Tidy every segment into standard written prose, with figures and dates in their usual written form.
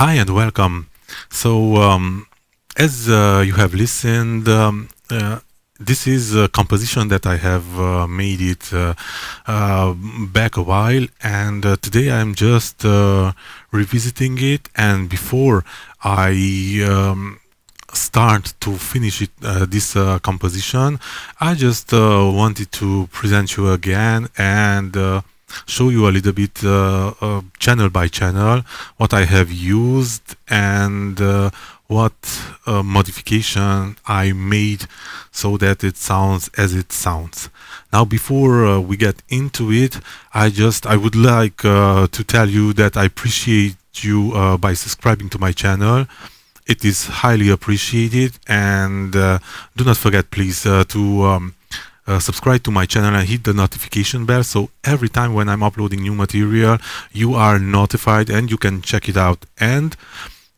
Hi and welcome. So, as you have listened, this is a composition that I have made it back a while, and today I'm just revisiting it. And before I start to finish it, this composition, I just wanted to present you again and show you a little bit channel by channel what I have used and what modification I made so that it sounds as it sounds. Now, before we get into it, I would like to tell you that I appreciate you by subscribing to my channel. It is highly appreciated, and do not forget, please, to subscribe to my channel and hit the notification bell, so every time when I'm uploading new material, you are notified and you can check it out. And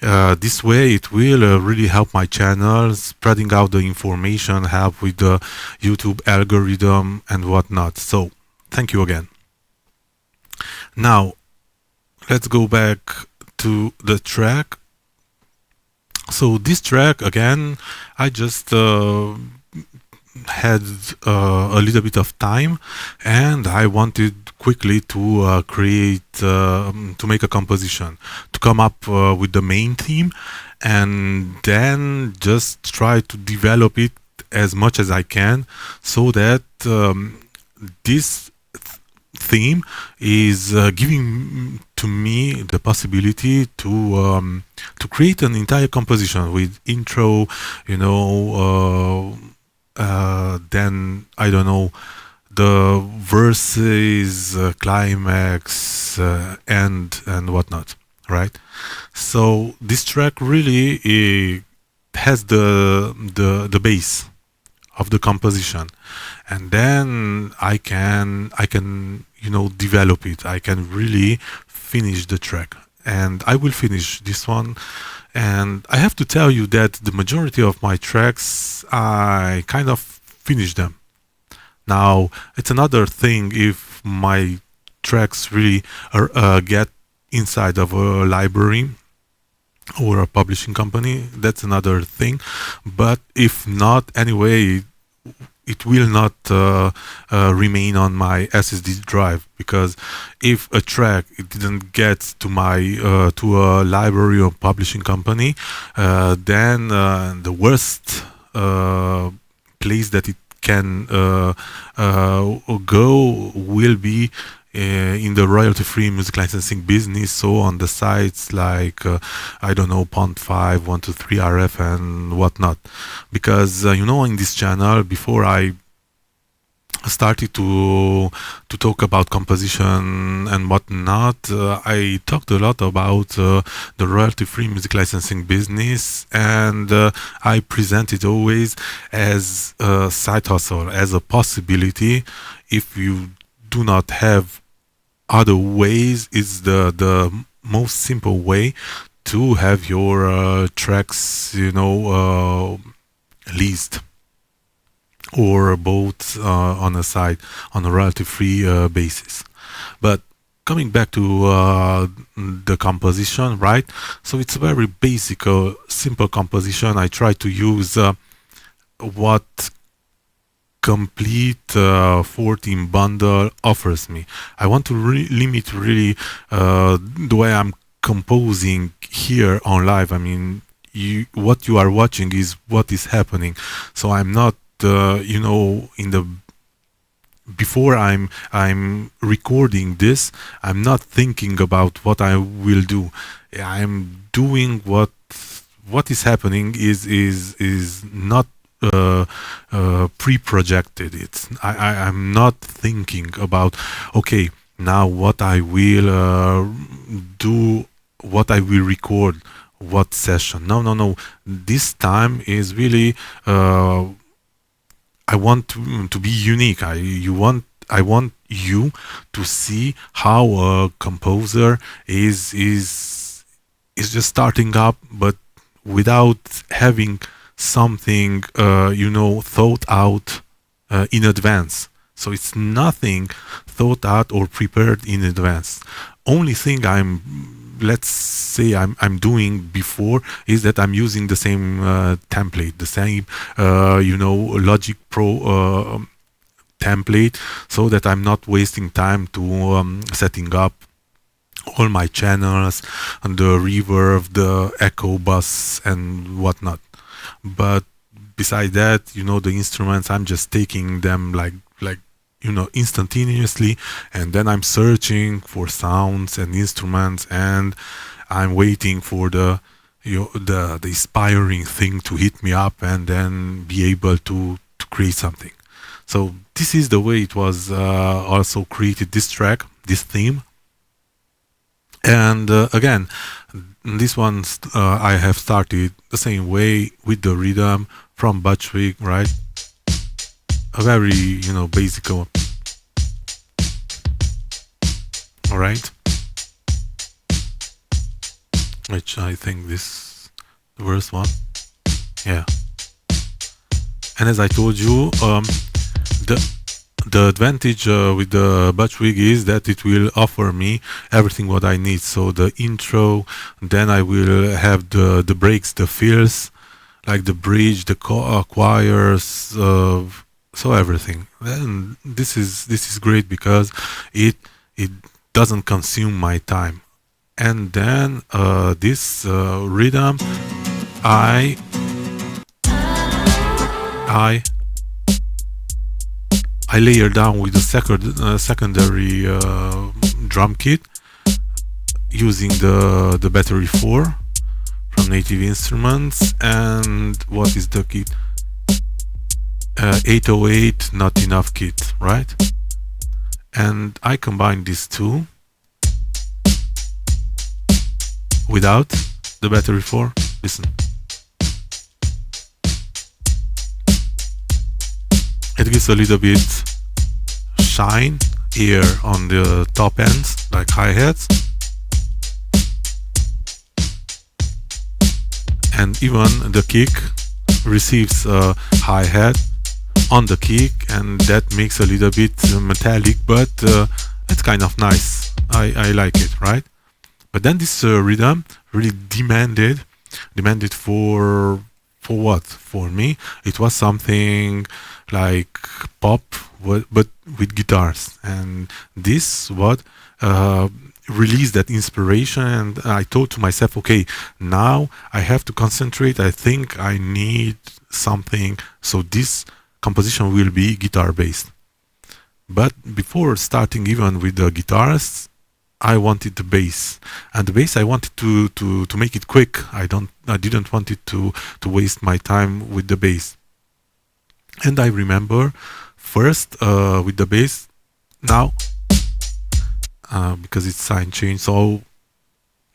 this way it will really help my channel, spreading out the information, help with the YouTube algorithm and whatnot. So thank you again. Now let's go back to the track. So this track, again, I just had a little bit of time and I wanted quickly to to make a composition, to come up with the main theme, and then just try to develop it as much as I can, so that this theme is giving to me the possibility to create an entire composition with intro, then I don't know, the verses, climax, end, and whatnot, right? So this track really has the base of the composition, and then I can develop it. I can really finish the track, and I will finish this one. And I have to tell you that the majority of my tracks, I kind of finish them. Now, it's another thing if my tracks really get inside of a library or a publishing company. That's another thing. But if not, anyway, it will not remain on my SSD drive, because if a track it didn't get to my to a library or publishing company, then the worst place that it can go will be in the royalty-free music licensing business, so on the sites like I don't know, Pond5, 123RF and whatnot. Because in this channel, before I started to talk about composition and whatnot, I talked a lot about the royalty-free music licensing business, and I present it always as a side hustle, as a possibility. If you do not have other ways, is the most simple way to have your tracks leased or bought on a side on a royalty-free basis. But coming back to the composition, right? So it's a very basic, simple composition. I try to use what Komplete 14 bundle offers me. I want to limit really the way I'm composing here on live. I mean, what you are watching is what is happening. So I'm not, in the before I'm recording this, I'm not thinking about what I will do. I'm doing what is happening is not pre-projected. I'm not thinking about, okay, now what I will do, what I will record, what session. No. This time is really I want to be unique. I want you to see how a composer is just starting up, but without having something thought out in advance. So it's nothing thought out or prepared in advance. Only thing I'm let's say I'm doing before is that I'm using the same template, the same Logic Pro template, so that I'm not wasting time to setting up all my channels and the reverb, the echo bus and whatnot. But besides that, the instruments, I'm just taking them like instantaneously, and then I'm searching for sounds and instruments, and I'm waiting for the inspiring thing to hit me up, and then be able to create something. So this is the way it was also created, this track, this theme. And again, this one I have started the same way with the rhythm from BUTCH VIG, right? A very basic one. All right, which I think this the worst one. Yeah. And as I told you, the advantage with the BUTCH VIG is that it will offer me everything what I need. So the intro, then I will have the breaks, the fills, like the bridge, the choirs, so everything. Then this is great because it doesn't consume my time. And then this rhythm, I layer down with the secondary drum kit using the Battery4 from Native Instruments. And what is the kit? 808 Not Enough kit, right? And I combine these two without the Battery4. Listen. It gives a little bit shine here on the top ends, like hi-hats. And even the kick receives a hi-hat on the kick, and that makes a little bit metallic, but it's kind of nice. I like it, right? But then this rhythm really demanded for what? For me, it was something like pop, but with guitars, and this what released that inspiration. And I thought to myself, okay, now I have to concentrate. I think I need something, so this composition will be guitar based. But before starting even with the guitars, I wanted the bass, and the bass I wanted to make it quick. I didn't want it to waste my time with the bass. And I remember first with the bass, now because it's sign chain, so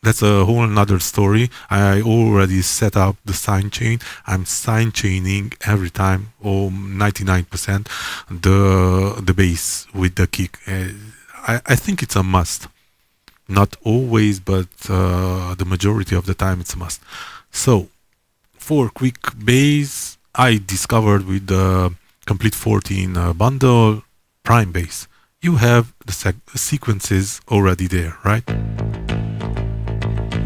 that's a whole another story. I already set up the sign chain. I'm sign chaining every time, or 99% the bass with the kick. I think it's a must. Not always, but the majority of the time it's a must. So for quick bass, I discovered with the Komplete 14 bundle prime bass. You have the sequences already there, right?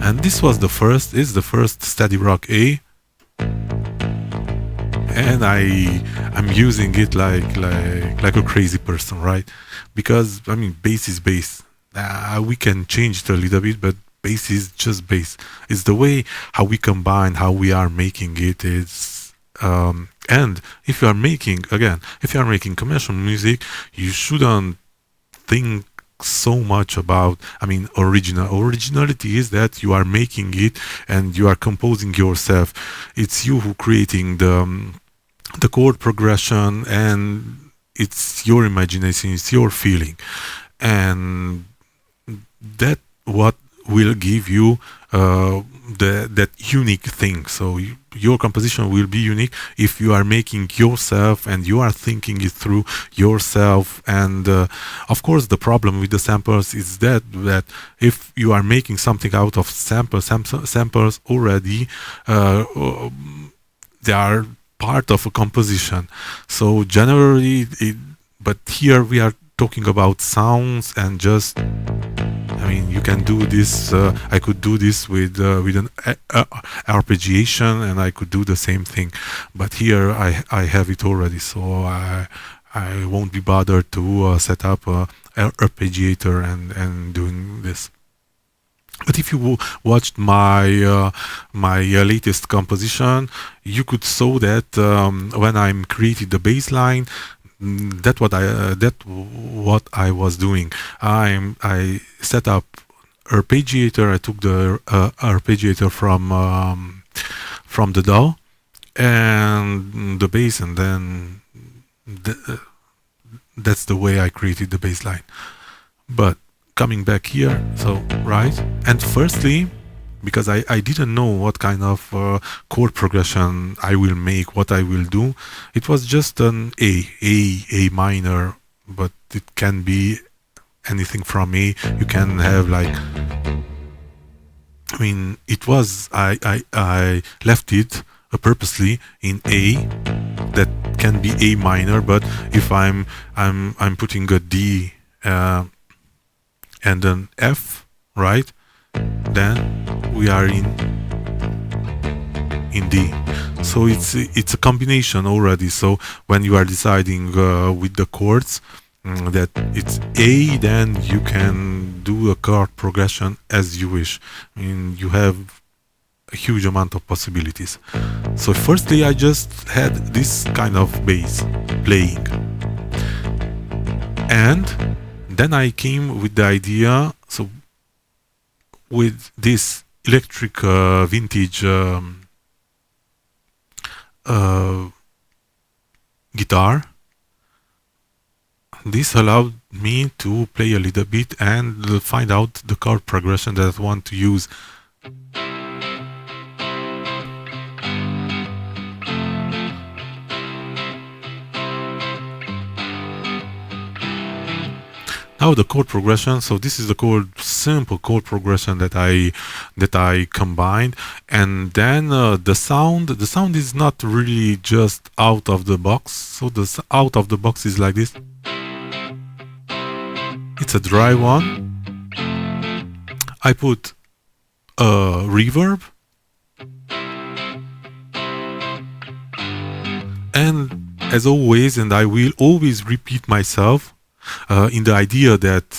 And this was the first Steady Rock A, and I'm using it like a crazy person, right? Because I mean, bass is bass. We can change it a little bit, but bass is just bass. It's the way how we combine, how we are making it. And if you are making commercial music, you shouldn't think so much about, originality is that you are making it and you are composing yourself. It's you who creating the chord progression, and it's your imagination, it's your feeling, and that what will give you that unique thing. So your composition will be unique if you are making yourself and you are thinking it through yourself. And of course, the problem with the samples is that if you are making something out of samples already, they are part of a composition. So generally, but here we are talking about sounds and just I mean, you can do this. I could do this with an arpeggiation, and I could do the same thing. But here I have it already, so I won't be bothered to set up a arpeggiator and doing this. But if you watched my latest composition, you could saw that when I created the bass line, that what I was doing. I set up arpeggiator. I took the arpeggiator from the DAW and the bass, and then that's the way I created the bass line. But coming back here, so right, and firstly, because I didn't know what kind of chord progression I will make, what I will do, it was just an A minor, but it can be anything from A. You can have like, I mean, it was, I left it purposely in A, that can be A minor, but if I'm putting a D and an F, right, then we are in D. So it's a combination already. So when you are deciding with the chords that it's A, then you can do a chord progression as you wish. I mean, you have a huge amount of possibilities. So firstly, I just had this kind of bass playing, and then I came with the idea, so with this electric vintage guitar, this allowed me to play a little bit and find out the chord progression that I want to use. Now the chord progression, so this is the simple chord progression that I combined, and then the sound is not really just out of the box. So the out of the box is like this. It's a dry one. I put a reverb, and as always, and I will always repeat myself, in the idea that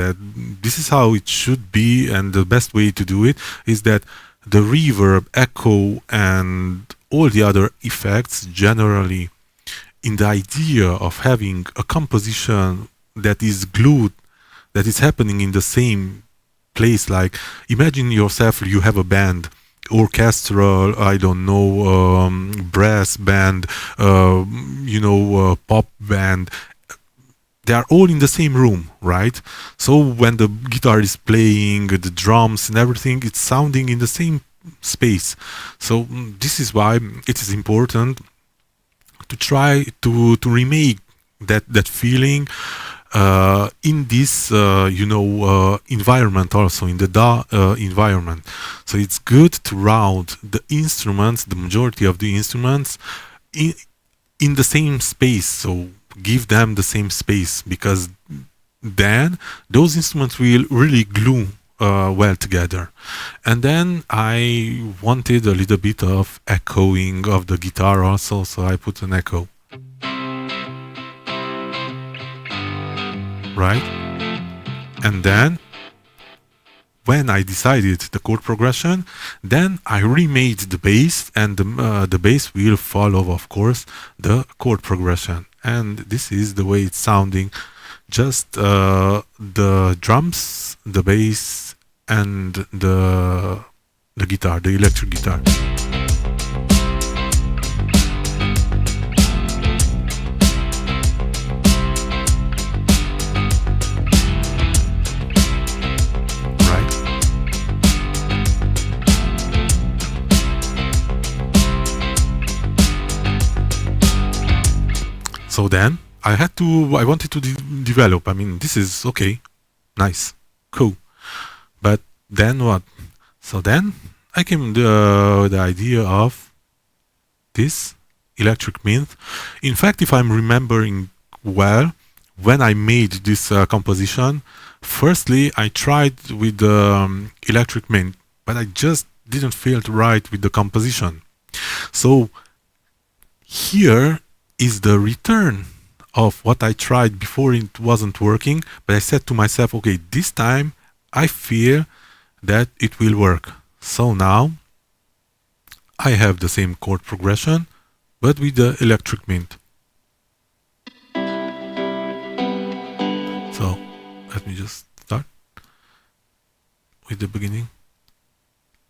that this is how it should be, and the best way to do it is that the reverb, echo, and all the other effects, generally in the idea of having a composition that is glued, that is happening in the same place. Like, imagine yourself, you have a band, orchestral, I don't know, brass band, pop band. They are all in the same room, right? So when the guitar is playing, the drums and everything, it's sounding in the same space. So this is why it is important to try to remake that feeling in this environment, also in the DAW environment. So it's good to route the instruments, the majority of the instruments, in the same space. So give them the same space, because then those instruments will really glue well together. And then I wanted a little bit of echoing of the guitar also, so I put an echo. Right? And then when I decided the chord progression, then I remade the bass, and the bass will follow, of course, the chord progression. And this is the way it's sounding. Just the drums, the bass, and the guitar, the electric guitar. So then I wanted to develop. I mean, this is okay, nice, cool. But then what? So then I came with the idea of this electric synth. In fact, if I'm remembering well, when I made this composition, firstly I tried with the electric mint, but I just didn't feel right with the composition. So here is the return of what I tried before. It wasn't working, but I said to myself, okay, this time I feel that it will work. So now I have the same chord progression, but with the electric mint. So let me just start with the beginning.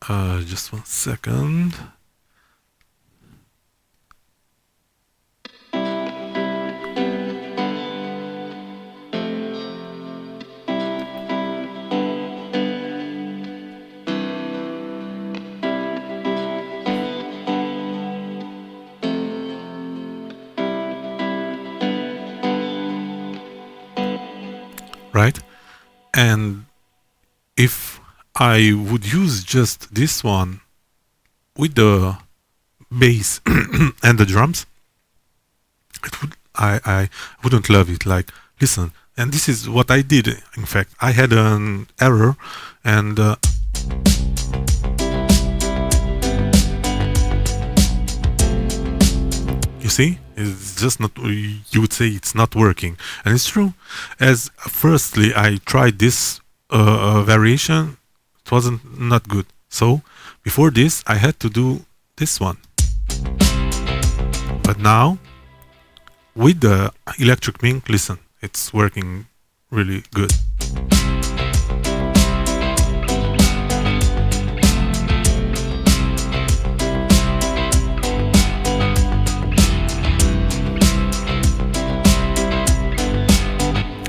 Just 1 second. Right? And if I would use just this one with the bass and the drums, it would, I wouldn't love it. Like, listen, and this is what I did. In fact, I had an error, and you see, it's just not, you would say it's not working. And it's true. As firstly, I tried this variation, it wasn't not good. So before this, I had to do this one. But now, with the electric mint, listen, it's working really good.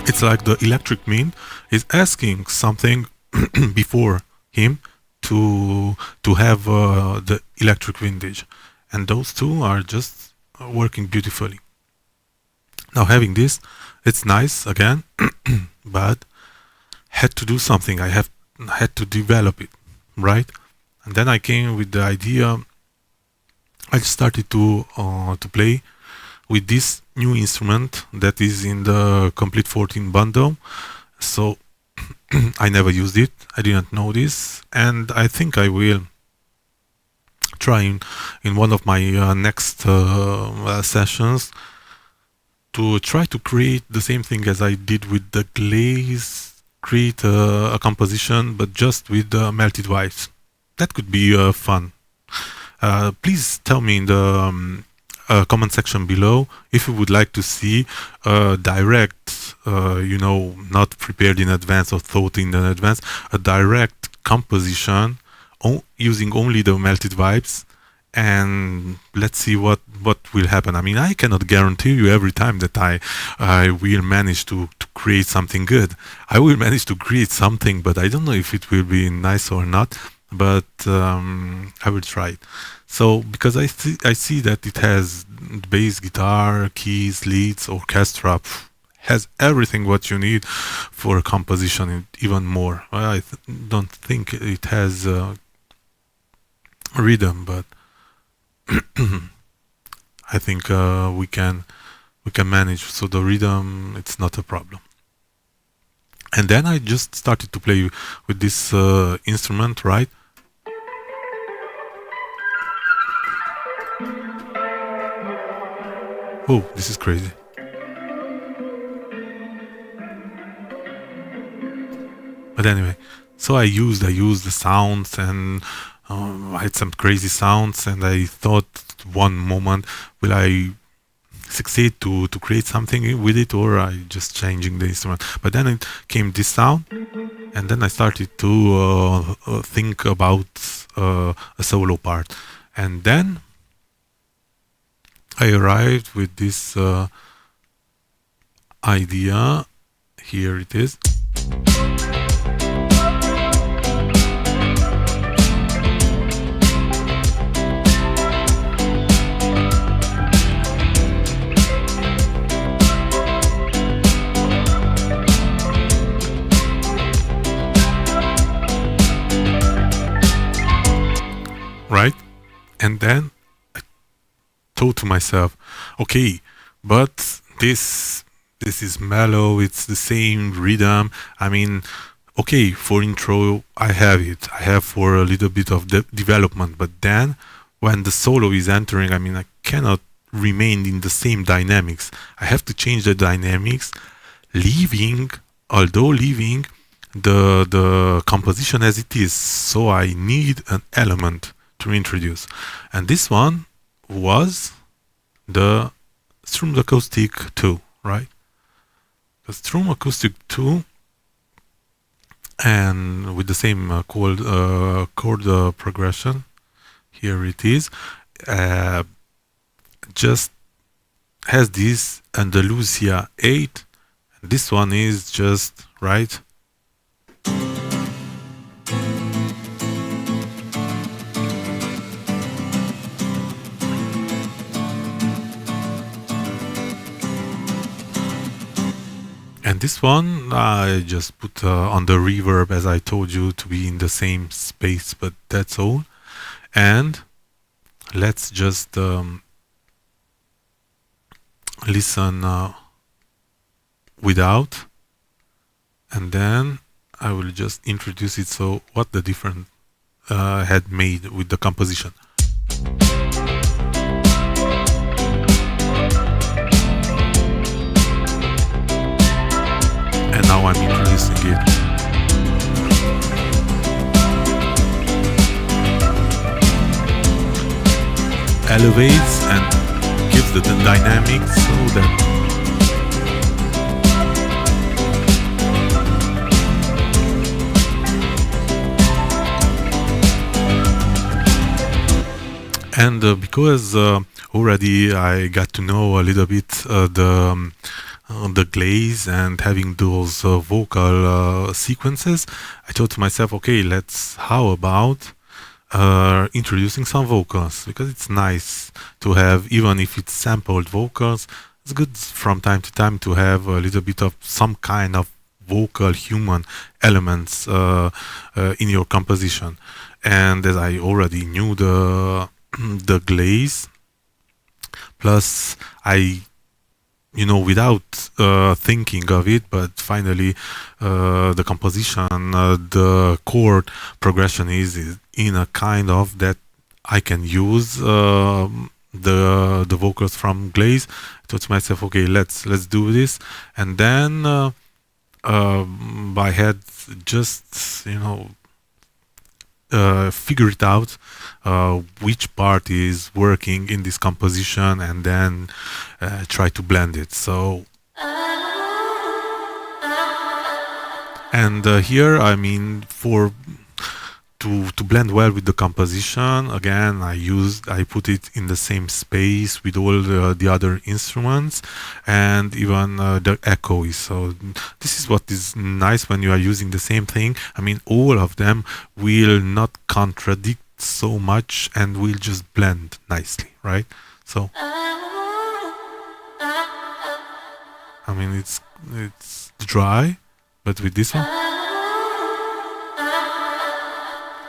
It's like the electric mint is asking something before him to have the electric vintage, and those two are just working beautifully. Now having this, it's nice again, but had to do something. I had to develop it, right? And then I came with the idea. I started to play with this new instrument that is in the Komplete 14 bundle. So I never used it. I didn't know this, and I think I will try in one of my next sessions to try to create the same thing as I did with the GLAZE, create a composition, but just with melted vibes. That could be fun. Please tell me in the comment section below if you would like to see direct, not prepared in advance or thought in advance, a direct composition using only the melted vibes, and let's see what will happen. I mean, I cannot guarantee you every time that I will manage to create something good. I will manage to create something, but I don't know if it will be nice or not, but I will try it. So because I see that it has bass, guitar, keys, leads, orchestra, has everything what you need for a composition, even more. I don't think it has rhythm, but I think we can manage. So the rhythm, it's not a problem. And then I just started to play with this instrument, right? Oh, this is crazy. But anyway, so I used the sounds, and I had some crazy sounds, and I thought one moment, will I succeed to create something with it, or I just changing the instrument? But then it came this sound, and then I started to think about a solo part, and then I arrived with this idea. Here it is. Right? And then I thought to myself, okay, but this this is mellow, it's the same rhythm. I mean, okay, for intro I have it. I have for a little bit of development, but then when the solo is entering, I mean, I cannot remain in the same dynamics. I have to change the dynamics, leaving the composition as it is. So I need an element to introduce, and this one was the STRUMMED ACOUSTIC2, right? The STRUMMED ACOUSTIC2, and with the same chord progression. Here it is. Just has this Andalusia 8. This one is just right. And this one I just put on the reverb, as I told you, to be in the same space, but that's all. And let's just listen without, and then I will just introduce it, so what the difference had made with the composition. And now I'm introducing it. Elevates and gives the dynamics so that and because already I got to know a little bit the GLAZE and having those vocal sequences, I thought to myself, okay, how about introducing some vocals, because it's nice to have, even if it's sampled vocals, it's good from time to time to have a little bit of some kind of vocal human elements in your composition. And as I already knew the GLAZE, plus I, without thinking of it, but finally the composition, the chord progression is in a kind of that I can use the vocals from GLAZE. I thought to myself, okay, let's do this, and then I had just figure it out which part is working in this composition, and then try to blend it. So, and here, I mean, to blend well with the composition, again, I put it in the same space with all the other instruments, and even the echo. So this is what is nice when you are using the same thing. I mean, all of them will not contradict so much and will just blend nicely, right? So I mean, it's dry, but with this one,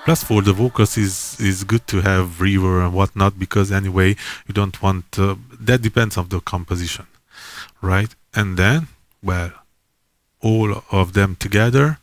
plus for the vocals is good to have reverb and whatnot, because anyway you don't want that depends on the composition, right? And then, well, all of them together.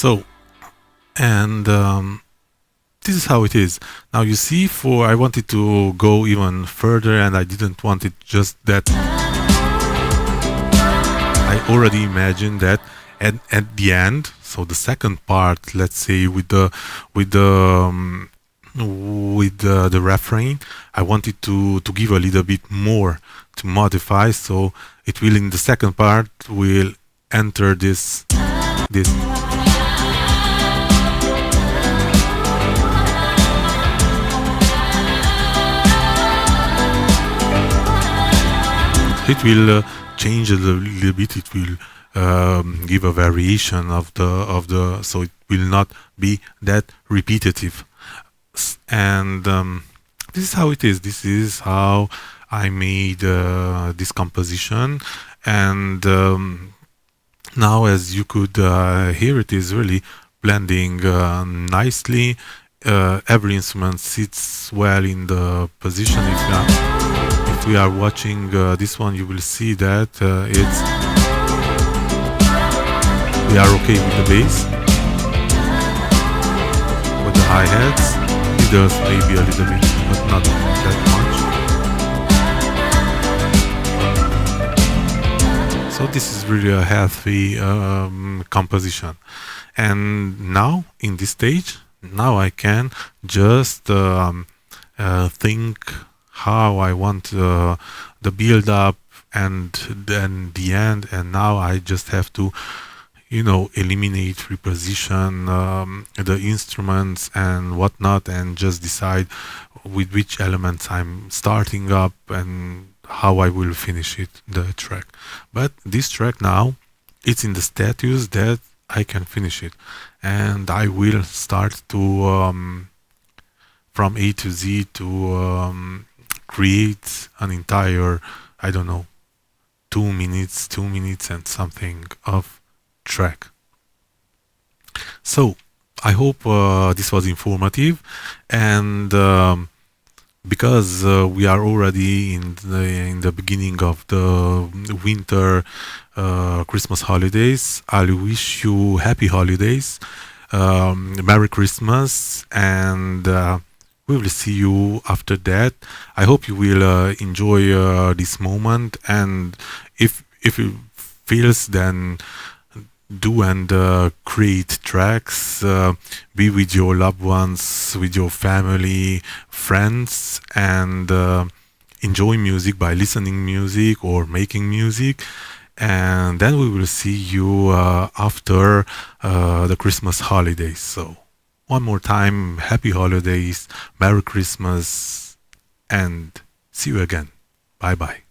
So, and this is how it is. Now you see, I wanted to go even further, and I didn't want it just that. I already imagined that at the end, so the second part, let's say with the refrain, I wanted to give a little bit more, to modify, so it will, in the second part, will enter this. It will change a little bit. It will give a variation of the so it will not be that repetitive. And this is how it is. This is how I made this composition. And now, as you could hear, it is really blending nicely. Every instrument sits well in the position. If we are watching this one, you will see that we are okay with the bass, with the hi-hats. It does maybe a little bit, but not that much. So this is really a healthy composition. And now, in this stage, now I can just think how I want the build up and then the end, and now I just have to eliminate, reposition the instruments and whatnot, and just decide with which elements I'm starting up and how I will finish the track. But this track now, it's in the status that I can finish it, and I will start to from A to Z to create an entire, I don't know, 2 minutes and something of track. So I hope this was informative, and because we are already in the beginning of the winter Christmas holidays, I wish you happy holidays, Merry Christmas, and we will see you after that. I hope you will enjoy this moment, and if it feels, then do and create tracks, be with your loved ones, with your family, friends, and enjoy music by listening music or making music. And then we will see you after the Christmas holidays. So one more time, happy holidays, Merry Christmas, and see you again. Bye bye.